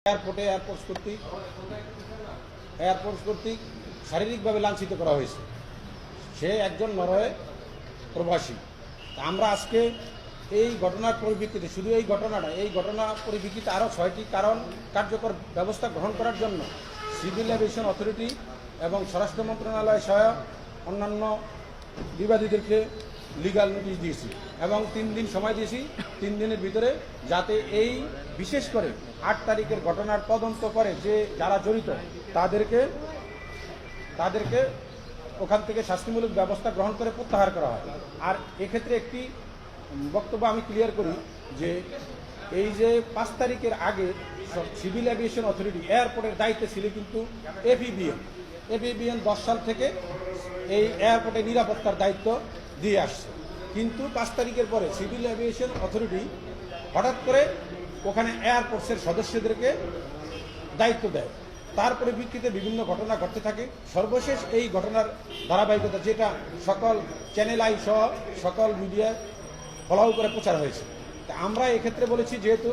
Airport কর্তৃক শারীরিকভাবে লাঞ্ছিত করা হয়েছে। সে একজন নরওয়ে প্রবাসী। আমরা আজকে এই ঘটনার পরিপ্রেক্ষিতে, শুধু এই ঘটনা পরিপ্রেক্ষিতে আরও 6টি কারণ কার্যকর ব্যবস্থা গ্রহণ করার জন্য সিভিল এভিয়েশন অথরিটি এবং স্বরাষ্ট্র মন্ত্রণালয় সহ অন্যান্য বিবাদীদেরকে লিগ্যাল নোটিশ দিয়েছি এবং 3 দিন সময় দিয়েছি। 3 দিনের ভিতরে যাতে এই বিশেষ করে 8 তারিখের ঘটনার তদন্ত করে যে যারা জড়িত তাদেরকে ওখান থেকে শাস্তিমূলক ব্যবস্থা গ্রহণ করে প্রত্যাহার করা হয়। আর এক্ষেত্রে একটি বক্তব্য আমি ক্লিয়ার করি যে এই যে 5 তারিখের আগে সিভিল এভিয়েশন অথরিটি এয়ারপোর্টের দায়িত্বে ছিল কিন্তু এপিবিএন 10 সাল থেকে এই এয়ারপোর্টের নিরাপত্তার দায়িত্ব দিয়ে আসছে। কিন্তু 5 তারিখের পরে সিভিল এভিয়েশন অথরিটি হঠাৎ করে ওখানে এয়ারফোর্সের সদস্যদেরকে দায়িত্ব দেয়। তারপরে ভিত্তিতে বিভিন্ন ঘটনা ঘটতে থাকে। সর্বশেষ এই ঘটনার ধারাবাহিকতা যেটা সকল চ্যানেল আই সহ সকল মিডিয়ায় ফলাও করে প্রচার হয়েছে। তা আমরা এক্ষেত্রে বলেছি যেহেতু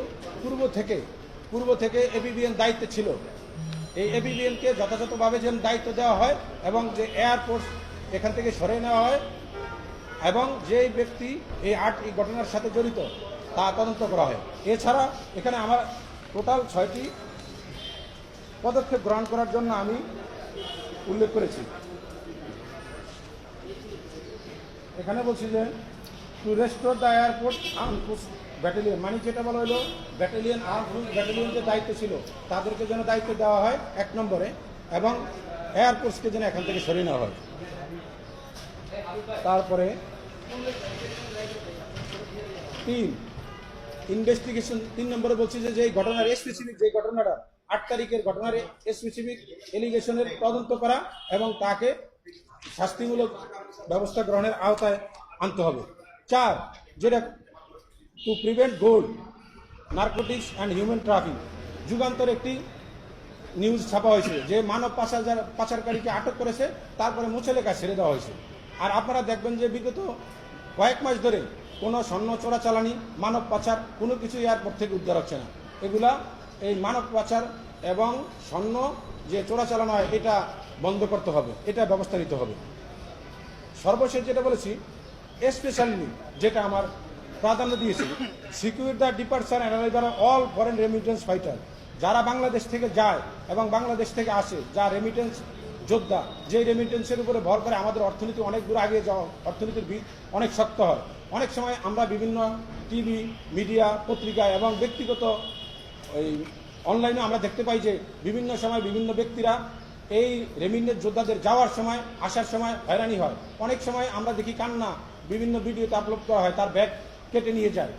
পূর্ব থেকে এপিবিএন দায়িত্বে ছিল, এই এপিবিএনকে যথাযথভাবে যেন দায়িত্ব দেওয়া হয় এবং যে এয়ারফোর্স এখান থেকে সরিয়ে নেওয়া হয় এবং যেই ব্যক্তি এই ঘটনার সাথে জড়িত তা তদন্ত করা হয়। এছাড়া এখানে আমার টোটাল 6টি পদক্ষেপ গ্রহণ করার জন্য আমি উল্লেখ করেছি। এখানে বলছি যে two restore the airport armed force battalion, মানে যেটা বলা হলো ব্যাটালিয়ন আর্মড ফোর্স ব্যাটালিয়ন যে দায়িত্ব ছিল তাদেরকে যেন দায়িত্ব দেওয়া হয় 1 নম্বরে, এবং এয়ারফোর্সকে যেন এখান থেকে সরিয়ে নেওয়া হয়। তারপরে 3 ইনভেস্টিগেশন, 3 নম্বরে বলছি যে ঘটনার স্পেসিফিক যে ঘটনাটা 8 তারিখের ঘটনার স্পেসিফিক এলিগেশনের তদন্ত করা এবং তাকে শাস্তিমূলক ব্যবস্থা গ্রহণের আওতায় আনতে হবে। 4 যেটা to prevent gold, narcotics and human traffic, Jugantor একটি নিউজ ছাপা হয়েছিল যে মানব পাচারকারীকে আটক করেছে, তারপরে মুছে লেখা ছেড়ে দেওয়া হয়েছে। আর আপনারা দেখবেন যে বিগত কয়েক মাস ধরে কোনো স্বর্ণ চোরাচালানি, মানব পাচার কোনো কিছু এয়ারপোর্ট থেকে উদ্ধার হচ্ছে না। এগুলা এই মানব পাচার এবং স্বর্ণ যে চোরাচালানো হয় এটা বন্ধ করতে হবে, এটা ব্যবস্থা নিতে হবে। সর্বশেষ যেটা বলেছি স্পেশালি যেটা আমার প্রাধান্য দিয়েছি, secure the departure and arrival of all foreign remittance fighter, যারা বাংলাদেশ থেকে যায় এবং বাংলাদেশ থেকে আসে, যা রেমিটেন্স যোদ্ধা, যে রেমিটেন্সের উপরে ভর করে আমাদের অর্থনীতি অনেক দূর আগে যাওয়া, অর্থনীতির ভিত অনেক শক্ত হয়। অনেক সময় আমরা বিভিন্ন টিভি, মিডিয়া, পত্রিকা এবং ব্যক্তিগত এই অনলাইনে আমরা দেখতে পাই যে বিভিন্ন সময় বিভিন্ন ব্যক্তিরা এই রেমিটেন্স যোদ্ধাদের যাওয়ার সময় আসার সময় হয়রানি হয়। অনেক সময় আমরা দেখি কান্না বিভিন্ন ভিডিওতে আপলোড করা হয়, তার ব্যাগ কেটে নিয়ে যায়।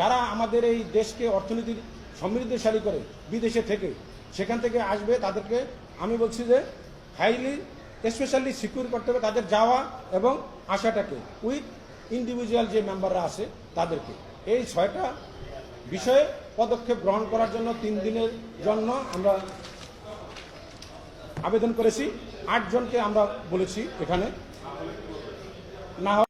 যারা আমাদের এই দেশকে অর্থনীতি সমৃদ্ধশালী করে বিদেশে থেকে সেখান থেকে আসবে, তাদেরকে আমি বলছি যে হাইলি স্পেশালি সিকিউর করতে হবে তাদের যাওয়া এবং আসাটাকে, উইথ ইন্ডিভিজুয়াল যে মেম্বাররা আছে তাদেরকে। এই 6টা বিষয়ে পদক্ষেপ গ্রহণ করার জন্য 3 দিনের জন্য আমরা আবেদন করেছি। 8 জনকে আমরা বলেছি এখানে না